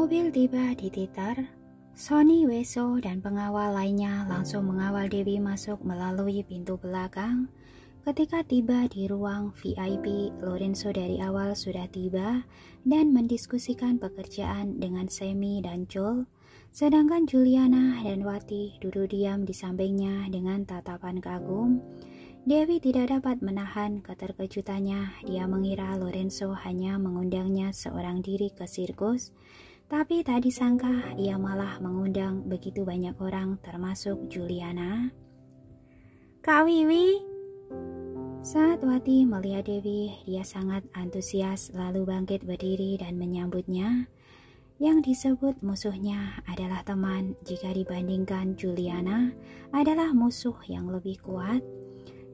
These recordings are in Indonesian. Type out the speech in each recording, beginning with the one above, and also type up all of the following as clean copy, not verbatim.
Mobil tiba di Titer. Sony, Weso, dan pengawal lainnya langsung mengawal Dewi masuk melalui pintu belakang. Ketika tiba di ruang VIP, Lorenzo dari awal sudah tiba dan mendiskusikan pekerjaan dengan Semi dan Joel, sedangkan Juliana dan Wati duduk diam di sampingnya dengan tatapan kagum. Dewi tidak dapat menahan keterkejutannya. Dia mengira Lorenzo hanya mengundangnya seorang diri ke sirkus, tapi tak disangka ia malah mengundang begitu banyak orang termasuk Juliana. "Kak Wiwi." Saat Wati melihat Dewi, dia sangat antusias lalu bangkit berdiri dan menyambutnya. Yang disebut musuhnya adalah teman jika dibandingkan Juliana adalah musuh yang lebih kuat.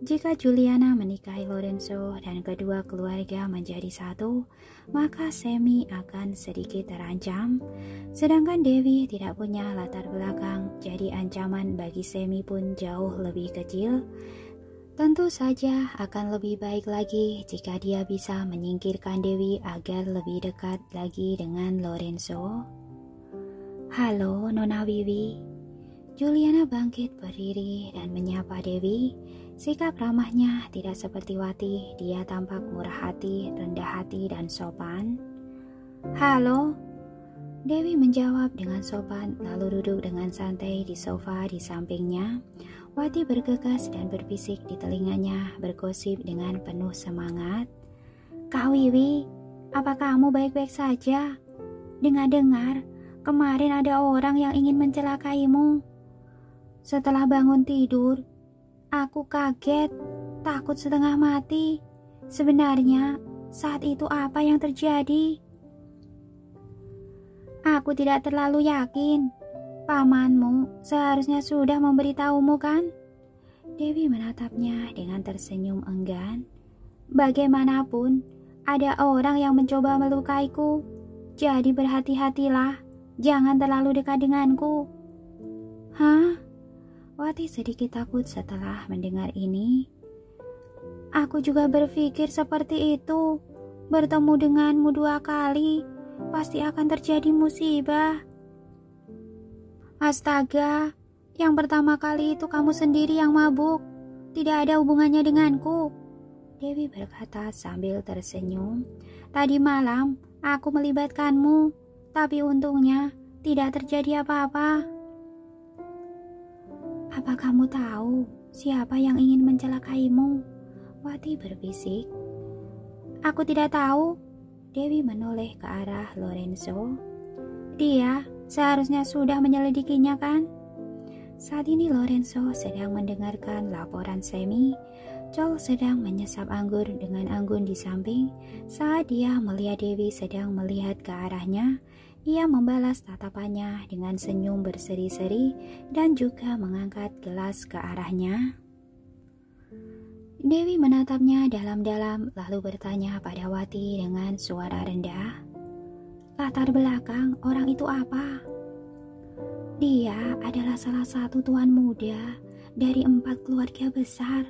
Jika Juliana menikahi Lorenzo dan kedua keluarga menjadi satu, maka Semi akan sedikit terancam. Sedangkan Dewi tidak punya latar belakang, jadi ancaman bagi Semi pun jauh lebih kecil. Tentu saja akan lebih baik lagi jika dia bisa menyingkirkan Dewi agar lebih dekat lagi dengan Lorenzo. "Halo, Nona Wiwi." Juliana bangkit berdiri dan menyapa Dewi. Sikap ramahnya tidak seperti Wati, dia tampak murah hati, rendah hati, dan sopan. "Halo." Dewi menjawab dengan sopan lalu duduk dengan santai di sofa di sampingnya. Wati bergegas dan berbisik di telinganya, bergosip dengan penuh semangat. "Kak Wiwi, apa kamu baik-baik saja? Dengar-dengar, kemarin ada orang yang ingin mencelakaimu. Setelah bangun tidur, aku kaget, takut setengah mati. Sebenarnya, saat itu apa yang terjadi?" "Aku tidak terlalu yakin. Pamanmu seharusnya sudah memberitahumu kan?" Dewi menatapnya dengan tersenyum enggan. "Bagaimanapun, ada orang yang mencoba melukaiku. Jadi berhati-hatilah, jangan terlalu dekat denganku." "Hah?" Wati sedikit takut setelah mendengar ini. "Aku juga berpikir seperti itu. Bertemu denganmu 2 kali, pasti akan terjadi musibah." "Astaga, yang pertama kali itu kamu sendiri yang mabuk. Tidak ada hubungannya denganku," Dewi berkata sambil tersenyum. "Tadi malam aku melibatkanmu, tapi untungnya tidak terjadi apa-apa." "Apa kamu tahu siapa yang ingin mencelakaimu?" Wati berbisik. "Aku tidak tahu." Dewi menoleh ke arah Lorenzo. "Dia seharusnya sudah menyelidikinya kan?" Saat ini Lorenzo sedang mendengarkan laporan Semi. Joel sedang menyesap anggur dengan anggun di samping. Saat dia melihat Dewi sedang melihat ke arahnya, ia membalas tatapannya dengan senyum berseri-seri dan juga mengangkat gelas ke arahnya. Dewi menatapnya dalam-dalam lalu bertanya pada Wati dengan suara rendah, "Latar belakang orang itu apa?" "Dia adalah salah satu tuan muda dari 4 keluarga besar."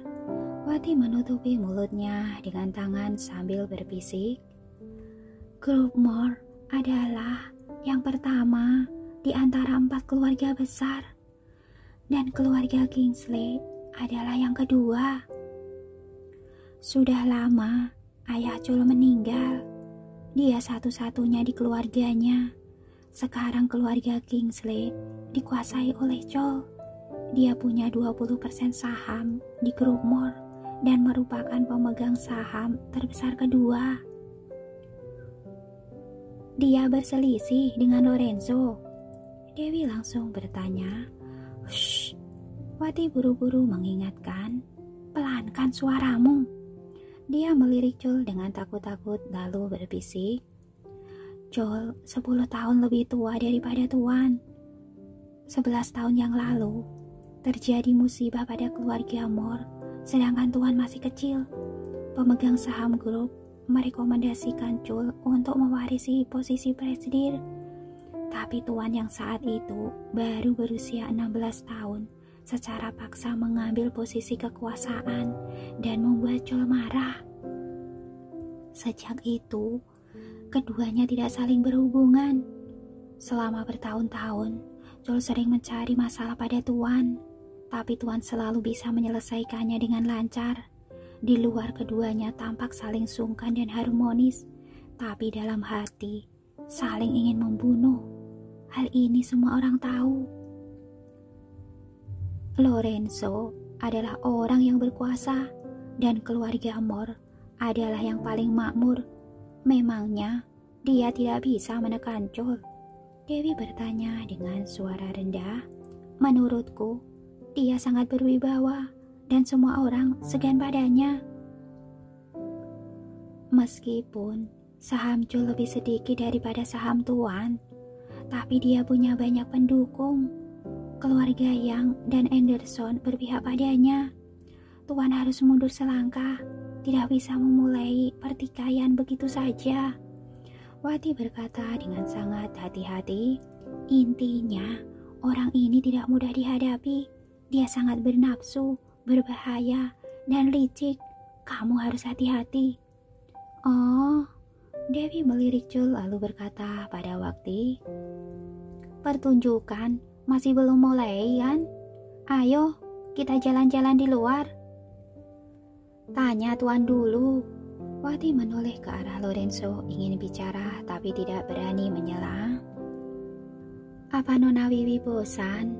Wati menutupi mulutnya dengan tangan sambil berbisik. "Groupmore adalah yang pertama di antara 4 keluarga besar, dan keluarga Kingsley adalah yang kedua. Sudah lama ayah Joel meninggal. Dia satu-satunya di keluarganya. Sekarang keluarga Kingsley dikuasai oleh Joel. Dia punya 20% saham di Groupmore dan merupakan pemegang saham terbesar kedua. Dia berselisih dengan Lorenzo." Dewi langsung bertanya. "Shh." Wati buru-buru mengingatkan. "Pelankan suaramu." Dia melirik Joel dengan takut-takut lalu berbisik. "Joel 10 tahun lebih tua daripada Tuan. 11 tahun yang lalu terjadi musibah pada keluarga Moore, sedangkan Tuan masih kecil. Pemegang saham grup merekomendasikan Joel untuk mewarisi posisi presiden. Tapi Tuan yang saat itu baru berusia 16 tahun secara paksa mengambil posisi kekuasaan dan membuat Joel marah. Sejak itu, keduanya tidak saling berhubungan. Selama bertahun-tahun, Joel sering mencari masalah pada Tuan, tapi Tuan selalu bisa menyelesaikannya dengan lancar. Di luar keduanya tampak saling sungkan dan harmonis, tapi dalam hati saling ingin membunuh. Hal ini semua orang tahu. Lorenzo adalah orang yang berkuasa dan keluarga Moore adalah yang paling makmur. Memangnya dia tidak bisa menekan Joel? Dewi bertanya dengan suara rendah. Menurutku, dia sangat berwibawa dan semua orang segan padanya. Meskipun saham Joel lebih sedikit daripada saham Tuan, tapi dia punya banyak pendukung. Keluarga Yang dan Anderson berpihak padanya. Tuan harus mundur selangkah, tidak bisa memulai pertikaian begitu saja. Wati berkata dengan sangat hati-hati. Intinya, orang ini tidak mudah dihadapi. Dia sangat bernafsu, berbahaya, dan licik. Kamu harus hati-hati. Oh, Dewi melirik Joel lalu berkata pada Wati, pertunjukan masih belum mulai kan? Ayo, kita jalan-jalan di luar. Tanya Tuan dulu. Wati menoleh ke arah Lorenzo, ingin bicara tapi tidak berani menyela. Apa Nona Wiwi bosan?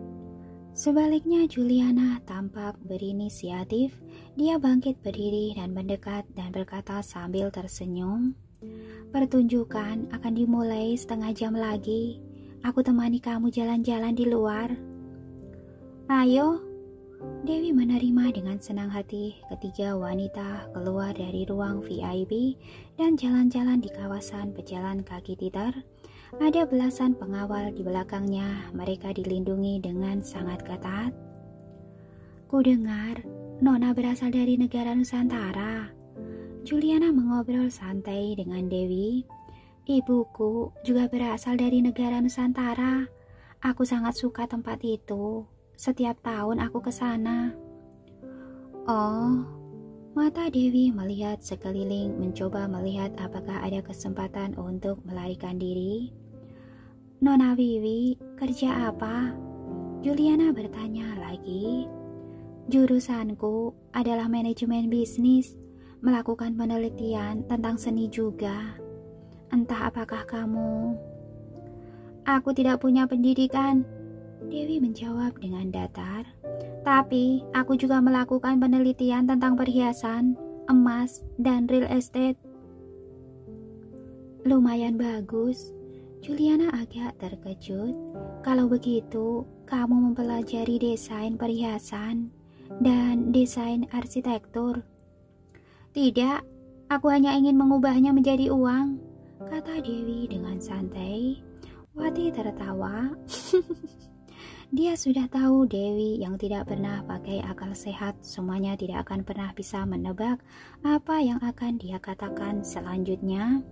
Sebaliknya Juliana tampak berinisiatif. Dia bangkit berdiri dan mendekat dan berkata sambil tersenyum, pertunjukan akan dimulai setengah jam lagi. Aku temani kamu jalan-jalan di luar. Ayo. Dewi menerima dengan senang hati. Ketiga wanita keluar dari ruang VIP dan jalan-jalan di kawasan pejalan kaki Titer. Ada belasan pengawal di belakangnya. Mereka dilindungi dengan sangat ketat. Kudengar, Nona berasal dari negara Nusantara. Juliana mengobrol santai dengan Dewi. Ibuku juga berasal dari negara Nusantara. Aku sangat suka tempat itu. Setiap tahun aku ke sana. Oh, mata Dewi melihat sekeliling, mencoba melihat apakah ada kesempatan untuk melarikan diri. Nona Wiwi, kerja apa? Juliana bertanya lagi. Jurusanku adalah manajemen bisnis, melakukan penelitian tentang seni juga. Entah apakah kamu... Aku tidak punya pendidikan, Dewi menjawab dengan datar. Tapi aku juga melakukan penelitian tentang perhiasan, emas, dan real estate. Lumayan bagus. Juliana agak terkejut. Kalau begitu, kamu mempelajari desain perhiasan dan desain arsitektur. Tidak, aku hanya ingin mengubahnya menjadi uang, kata Dewi dengan santai. Wati tertawa. Dia sudah tahu Dewi yang tidak pernah pakai akal sehat, semuanya tidak akan pernah bisa menebak apa yang akan dia katakan selanjutnya.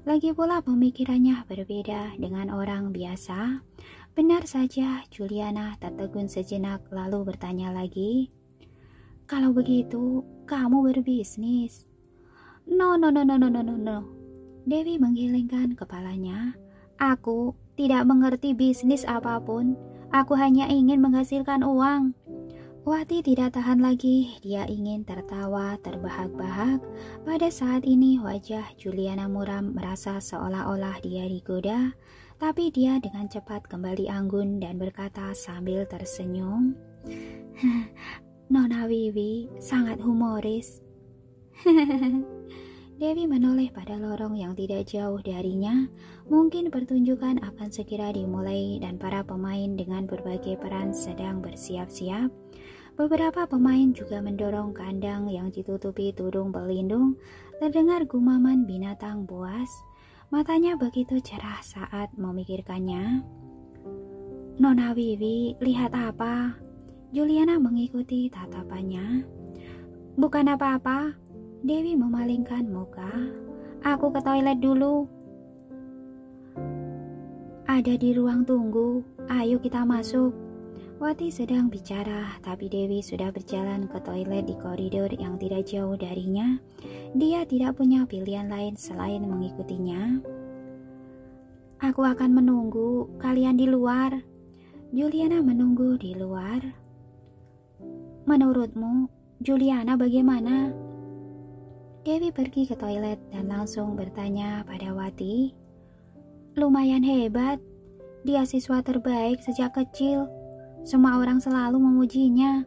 Lagi pula pemikirannya berbeda dengan orang biasa. Benar saja, Juliana tertegun sejenak lalu bertanya lagi. Kalau begitu, kamu berbisnis? No. Dewi menggelengkan kepalanya. Aku tidak mengerti bisnis apapun. Aku hanya ingin menghasilkan uang. Wati tidak tahan lagi. Dia ingin tertawa terbahak-bahak. Pada saat ini wajah Juliana muram, merasa seolah-olah dia digoda. Tapi dia dengan cepat kembali anggun dan berkata sambil tersenyum. Nona Wiwi sangat humoris. Dewi menoleh pada lorong yang tidak jauh darinya. Mungkin pertunjukan akan segera dimulai dan para pemain dengan berbagai peran sedang bersiap-siap. Beberapa pemain juga mendorong kandang yang ditutupi tudung pelindung. Terdengar gumaman binatang buas. Matanya begitu cerah saat memikirkannya. Nona Wiwi, lihat apa? Juliana mengikuti tatapannya. Bukan apa-apa. Dewi memalingkan muka. Aku ke toilet dulu. Ada di ruang tunggu. Ayo kita masuk. Wati sedang bicara, tapi Dewi sudah berjalan ke toilet di koridor yang tidak jauh darinya. Dia tidak punya pilihan lain selain mengikutinya. Aku akan menunggu kalian di luar. Juliana menunggu di luar. Menurutmu, Juliana bagaimana? Dewi pergi ke toilet dan langsung bertanya pada Wati. Lumayan hebat. Dia siswa terbaik sejak kecil. Semua orang selalu memujinya.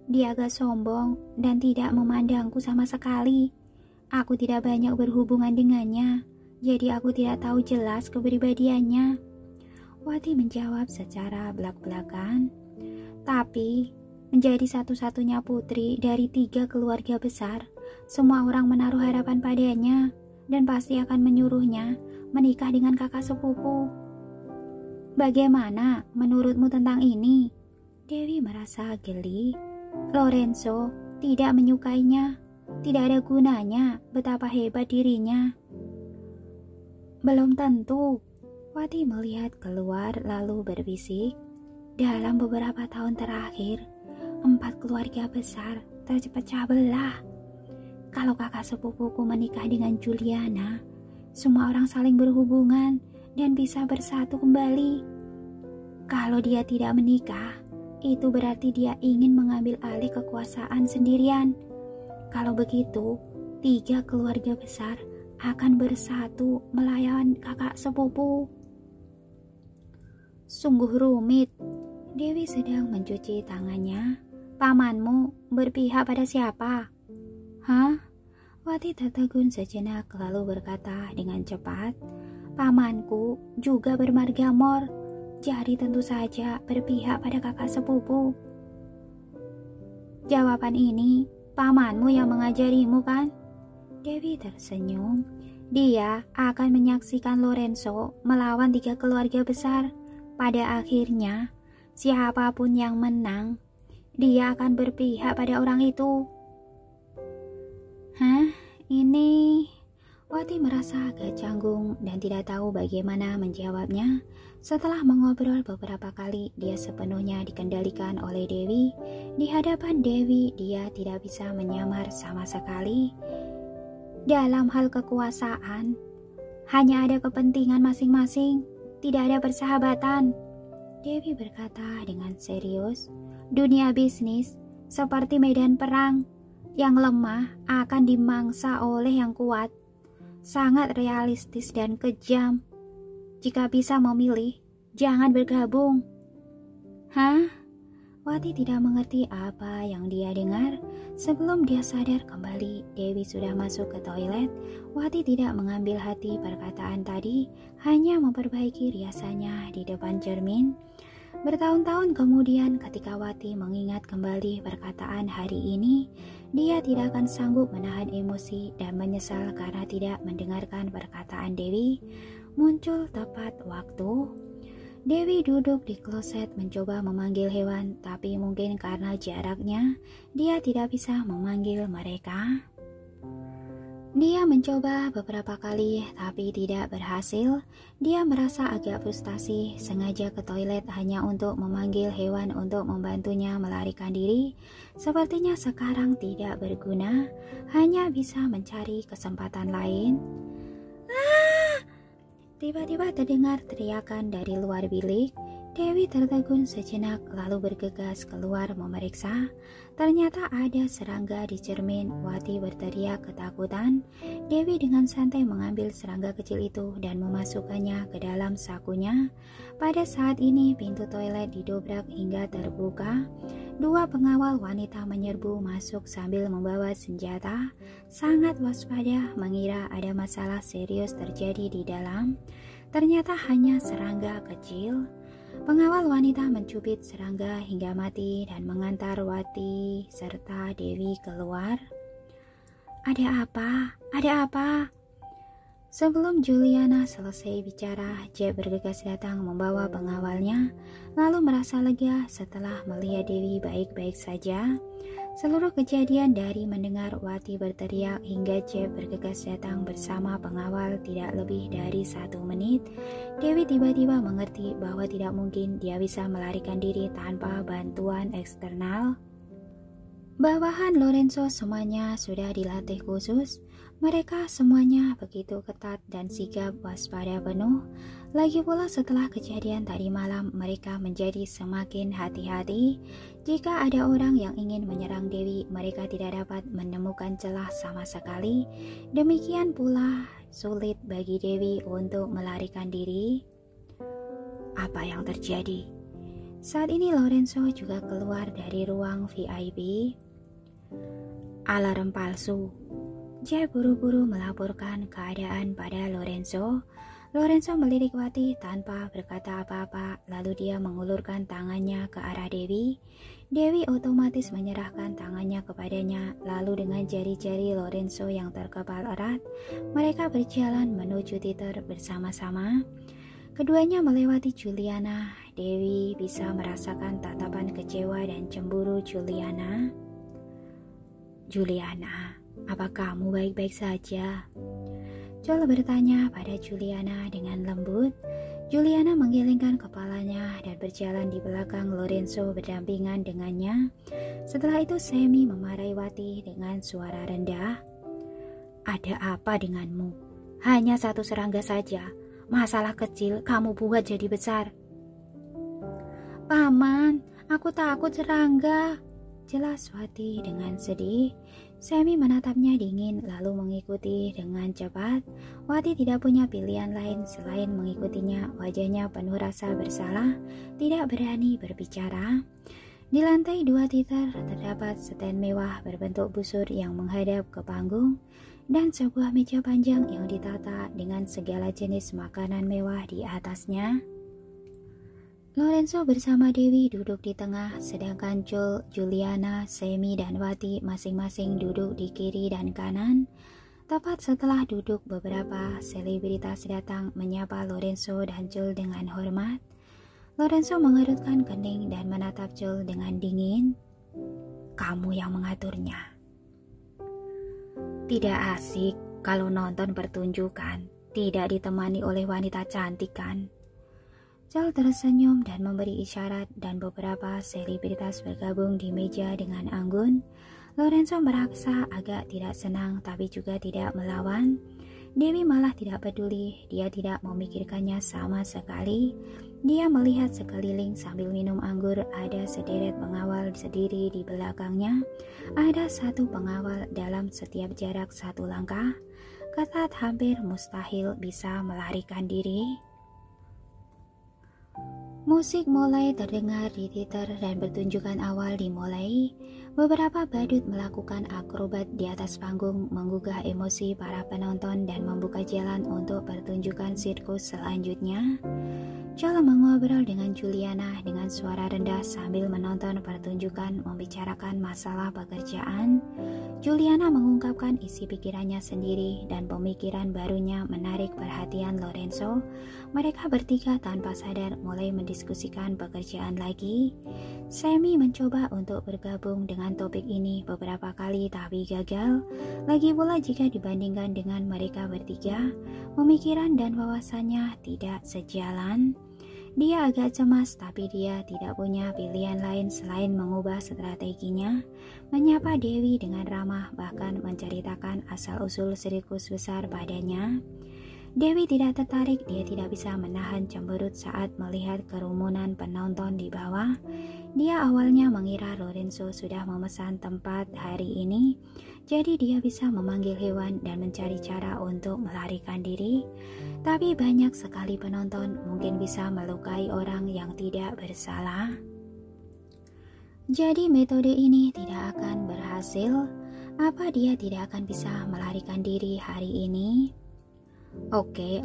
Dia agak sombong dan tidak memandangku sama sekali. Aku tidak banyak berhubungan dengannya, jadi aku tidak tahu jelas kepribadiannya. Wati menjawab secara belak-belakan. Tapi, menjadi satu-satunya putri dari 3 keluarga besar, semua orang menaruh harapan padanya dan pasti akan menyuruhnya menikah dengan kakak sepupu. Bagaimana menurutmu tentang ini? Dewi merasa geli. Lorenzo tidak menyukainya. Tidak ada gunanya betapa hebat dirinya. Belum tentu. Wati melihat keluar lalu berbisik. Dalam beberapa tahun terakhir, 4 keluarga besar terpecah belah. Kalau kakak sepupuku menikah dengan Juliana, semua orang saling berhubungan dan bisa bersatu kembali. Kalau dia tidak menikah, itu berarti dia ingin mengambil alih kekuasaan sendirian. Kalau begitu, 3 keluarga besar akan bersatu melawan kakak sepupu. Sungguh rumit. Dewi sedang mencuci tangannya. Pamanmu berpihak pada siapa? Hah? Wati tertegun sejenak lalu berkata dengan cepat. Pamanku juga bermarga Mor. Jadi tentu saja berpihak pada kakak sepupu. Jawaban ini pamanmu yang mengajarimu kan? Dewi tersenyum. Dia akan menyaksikan Lorenzo melawan 3 keluarga besar. Pada akhirnya, siapapun yang menang, dia akan berpihak pada orang itu. Hah? Ini... Wati merasa agak canggung dan tidak tahu bagaimana menjawabnya. Setelah mengobrol beberapa kali, dia sepenuhnya dikendalikan oleh Dewi. Di hadapan Dewi, dia tidak bisa menyamar sama sekali. Dalam hal kekuasaan, hanya ada kepentingan masing-masing, tidak ada persahabatan. Dewi berkata dengan serius, dunia bisnis seperti medan perang, yang lemah akan dimangsa oleh yang kuat. Sangat realistis dan kejam. Jika bisa memilih, jangan bergabung. Hah? Wati tidak mengerti apa yang dia dengar. Sebelum dia sadar kembali, Dewi sudah masuk ke toilet. Wati tidak mengambil hati perkataan tadi, hanya memperbaiki riasannya di depan cermin. Bertahun-tahun kemudian, ketika Wati mengingat kembali perkataan hari ini, dia tidak akan sanggup menahan emosi dan menyesal karena tidak mendengarkan perkataan Dewi. Muncul tepat waktu. Dewi duduk di kloset mencoba memanggil hewan, tapi mungkin karena jaraknya, dia tidak bisa memanggil mereka. Dia mencoba beberapa kali, tapi tidak berhasil. Dia merasa agak frustasi, sengaja ke toilet hanya untuk memanggil hewan untuk membantunya melarikan diri. Sepertinya sekarang tidak berguna, hanya bisa mencari kesempatan lain. Tiba-tiba terdengar teriakan dari luar bilik. Dewi tertegun sejenak lalu bergegas keluar memeriksa. Ternyata ada serangga di cermin. Wati berteriak ketakutan. Dewi dengan santai mengambil serangga kecil itu dan memasukkannya ke dalam sakunya. Pada saat ini pintu toilet didobrak hingga terbuka. 2 pengawal wanita menyerbu masuk sambil membawa senjata. Sangat waspada, mengira ada masalah serius terjadi di dalam. Ternyata hanya serangga kecil. Pengawal wanita mencubit serangga hingga mati dan mengantar Wati serta Dewi keluar. Ada apa? Ada apa? Sebelum Juliana selesai bicara, Jeb bergegas datang membawa pengawalnya, lalu merasa lega setelah melihat Dewi baik-baik saja. Seluruh kejadian dari mendengar Wati berteriak hingga Jeb bergegas datang bersama pengawal tidak lebih dari 1 menit. Dewi tiba-tiba mengerti bahwa tidak mungkin dia bisa melarikan diri tanpa bantuan eksternal. Bawahan Lorenzo semuanya sudah dilatih khusus. Mereka semuanya begitu ketat dan sigap waspada penuh. Lagi pula setelah kejadian tadi malam, mereka menjadi semakin hati-hati. Jika ada orang yang ingin menyerang Dewi, mereka tidak dapat menemukan celah sama sekali. Demikian pula sulit bagi Dewi untuk melarikan diri. Apa yang terjadi? Saat ini Lorenzo juga keluar dari ruang VIP. Alarm palsu. Jack buru-buru melaporkan keadaan pada Lorenzo. Lorenzo melirik Wati tanpa berkata apa-apa, lalu dia mengulurkan tangannya ke arah Dewi. Dewi otomatis menyerahkan tangannya kepadanya, lalu dengan jari-jari Lorenzo yang terkepal erat, mereka berjalan menuju teater bersama-sama. Keduanya melewati Juliana. Dewi bisa merasakan tatapan kecewa dan cemburu Juliana. Juliana, apa kamu baik-baik saja? Joel bertanya pada Juliana dengan lembut. Juliana menggelengkan kepalanya dan berjalan di belakang Lorenzo berdampingan dengannya. Setelah itu Semi memarahi Wati dengan suara rendah. Ada apa denganmu? Hanya satu serangga saja. Masalah kecil kamu buat jadi besar. Paman, aku takut serangga, jelas Wati dengan sedih. Semi menatapnya dingin lalu mengikuti dengan cepat. Wati tidak punya pilihan lain selain mengikutinya. Wajahnya penuh rasa bersalah, tidak berani berbicara. Di lantai 2 teater terdapat stand mewah berbentuk busur yang menghadap ke panggung dan sebuah meja panjang yang ditata dengan segala jenis makanan mewah di atasnya. Lorenzo bersama Dewi duduk di tengah, sedangkan Joel, Juliana, Semi, dan Wati masing-masing duduk di kiri dan kanan. Tepat setelah duduk, beberapa selebritas datang menyapa Lorenzo dan Joel dengan hormat. Lorenzo mengerutkan kening dan menatap Joel dengan dingin. Kamu yang mengaturnya. Tidak asik kalau nonton pertunjukan tidak ditemani oleh wanita cantik kan? Joel tersenyum dan memberi isyarat dan beberapa selebritas bergabung di meja dengan anggun. Lorenzo merasa agak tidak senang tapi juga tidak melawan. Dewi malah tidak peduli, dia tidak memikirkannya sama sekali. Dia melihat sekeliling sambil minum anggur. Ada sederet pengawal sendiri di belakangnya. Ada satu pengawal dalam setiap jarak 1 langkah. Ketat hampir mustahil bisa melarikan diri. Musik mulai terdengar di teater dan pertunjukan awal dimulai. Beberapa badut melakukan akrobat di atas panggung, menggugah emosi para penonton dan membuka jalan untuk pertunjukan sirkus selanjutnya. Joel mengobrol dengan Juliana dengan suara rendah sambil menonton pertunjukan membicarakan masalah pekerjaan. Juliana mengungkapkan isi pikirannya sendiri dan pemikiran barunya menarik perhatian Lorenzo. Mereka bertiga tanpa sadar mulai mendiskusikan pekerjaan lagi. Semi mencoba untuk bergabung dengan topik ini beberapa kali tapi gagal. Lagi pula jika dibandingkan dengan mereka bertiga, pemikiran dan wawasannya tidak sejalan. Dia agak cemas tapi dia tidak punya pilihan lain selain mengubah strateginya. Menyapa Dewi dengan ramah bahkan menceritakan asal-usul sirkus besar padanya. Dewi tidak tertarik, dia tidak bisa menahan cemberut saat melihat kerumunan penonton di bawah. Dia awalnya mengira Lorenzo sudah memesan tempat hari ini, jadi dia bisa memanggil hewan dan mencari cara untuk melarikan diri. Tapi banyak sekali penonton, mungkin bisa melukai orang yang tidak bersalah. Jadi metode ini tidak akan berhasil. Apa dia tidak akan bisa melarikan diri hari ini? Oke,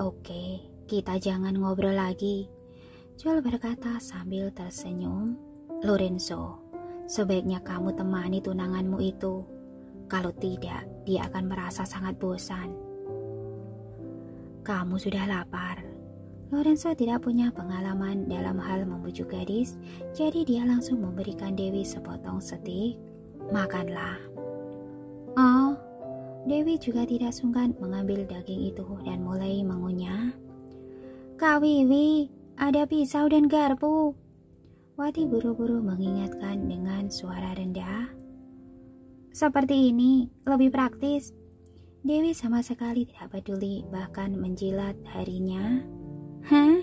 kita jangan ngobrol lagi, Joel berkata sambil tersenyum. Lorenzo, sebaiknya kamu temani tunanganmu itu. Kalau tidak, dia akan merasa sangat bosan. Kamu sudah lapar. Lorenzo tidak punya pengalaman dalam hal membujuk gadis, jadi dia langsung memberikan Dewi sepotong steak. Makanlah. Oh, Dewi juga tidak sungkan mengambil daging itu dan mulai mengunyah. Kak Wiwi, ada pisau dan garpu. Wati buru-buru mengingatkan dengan suara rendah. Seperti ini, lebih praktis. Dewi sama sekali tidak peduli, bahkan menjilat harinya. Hah?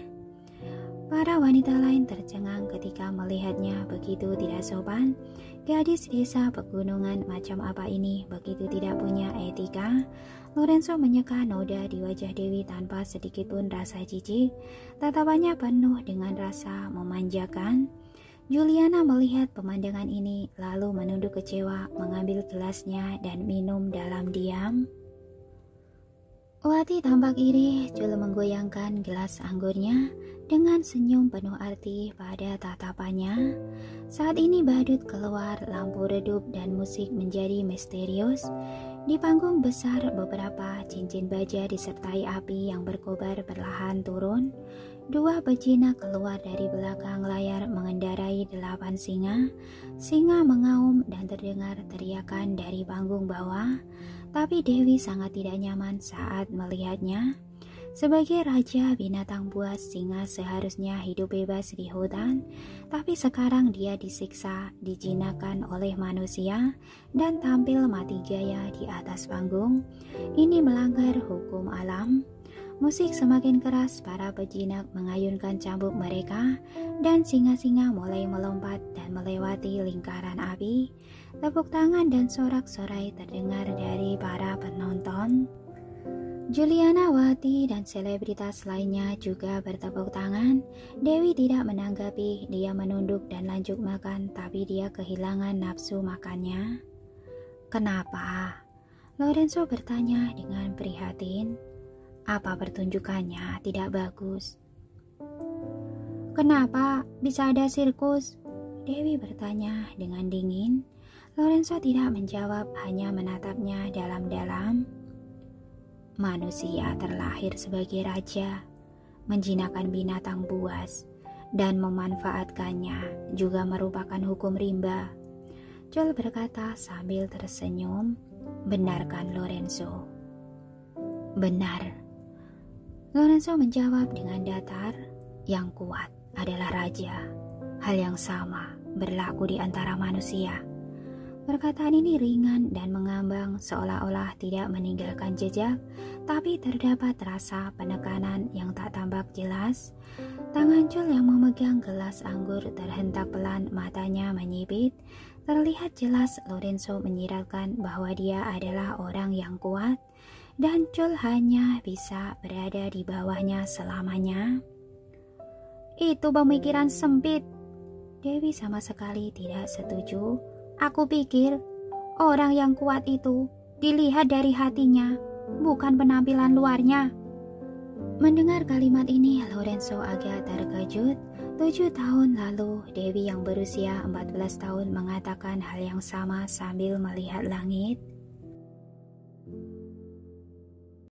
Para wanita lain tercengang ketika melihatnya begitu tidak sopan. Gadis desa pegunungan macam apa ini, begitu tidak punya etika. Lorenzo menyeka noda di wajah Dewi tanpa sedikit pun rasa jijik. Tatapannya penuh dengan rasa memanjakan. Juliana melihat pemandangan ini, lalu menunduk kecewa, mengambil gelasnya dan minum dalam diam. Wati tampak iri, Jul menggoyangkan gelas anggurnya dengan senyum penuh arti pada tatapannya. Saat ini badut keluar, lampu redup dan musik menjadi misterius. Di panggung besar beberapa cincin baja disertai api yang berkobar perlahan turun. Dua betina keluar dari belakang layar mengendarai 8 singa. Singa mengaum dan terdengar teriakan dari panggung bawah. Tapi Dewi sangat tidak nyaman saat melihatnya. Sebagai raja binatang buas, singa seharusnya hidup bebas di hutan, tapi sekarang dia disiksa, dijinakan oleh manusia, dan tampil mati gaya di atas panggung. Ini melanggar hukum alam. Musik semakin keras, para pejinak mengayunkan cambuk mereka, dan singa-singa mulai melompat dan melewati lingkaran api. Tepuk tangan dan sorak-sorai terdengar dari para penonton. Juliana, Wati, dan selebritas lainnya juga bertepuk tangan. Dewi tidak menanggapi, dia menunduk dan lanjut makan, tapi dia kehilangan nafsu makannya. Kenapa? Lorenzo bertanya dengan prihatin. Apa pertunjukannya tidak bagus? Kenapa bisa ada sirkus? Dewi bertanya dengan dingin. Lorenzo tidak menjawab, hanya menatapnya dalam-dalam. Manusia terlahir sebagai raja, menjinakkan binatang buas, dan memanfaatkannya juga merupakan hukum rimba. Joel berkata sambil tersenyum. Benar kan, Lorenzo? Benar. Lorenzo menjawab dengan datar. Yang kuat adalah raja. Hal yang sama berlaku di antara manusia. Perkataan ini ringan dan mengambang, seolah-olah tidak meninggalkan jejak, tapi terdapat rasa penekanan yang tak tampak jelas. Tangan Jul yang memegang gelas anggur terhentak pelan, matanya menyipit. Terlihat jelas Lorenzo menyiratkan bahwa dia adalah orang yang kuat, dan Jul hanya bisa berada di bawahnya selamanya. Itu pemikiran sempit. Dewi sama sekali tidak setuju. Aku pikir orang yang kuat itu dilihat dari hatinya, bukan penampilan luarnya. Mendengar kalimat ini, Lorenzo agak terkejut. 7 tahun lalu, Dewi yang berusia 14 tahun mengatakan hal yang sama sambil melihat langit.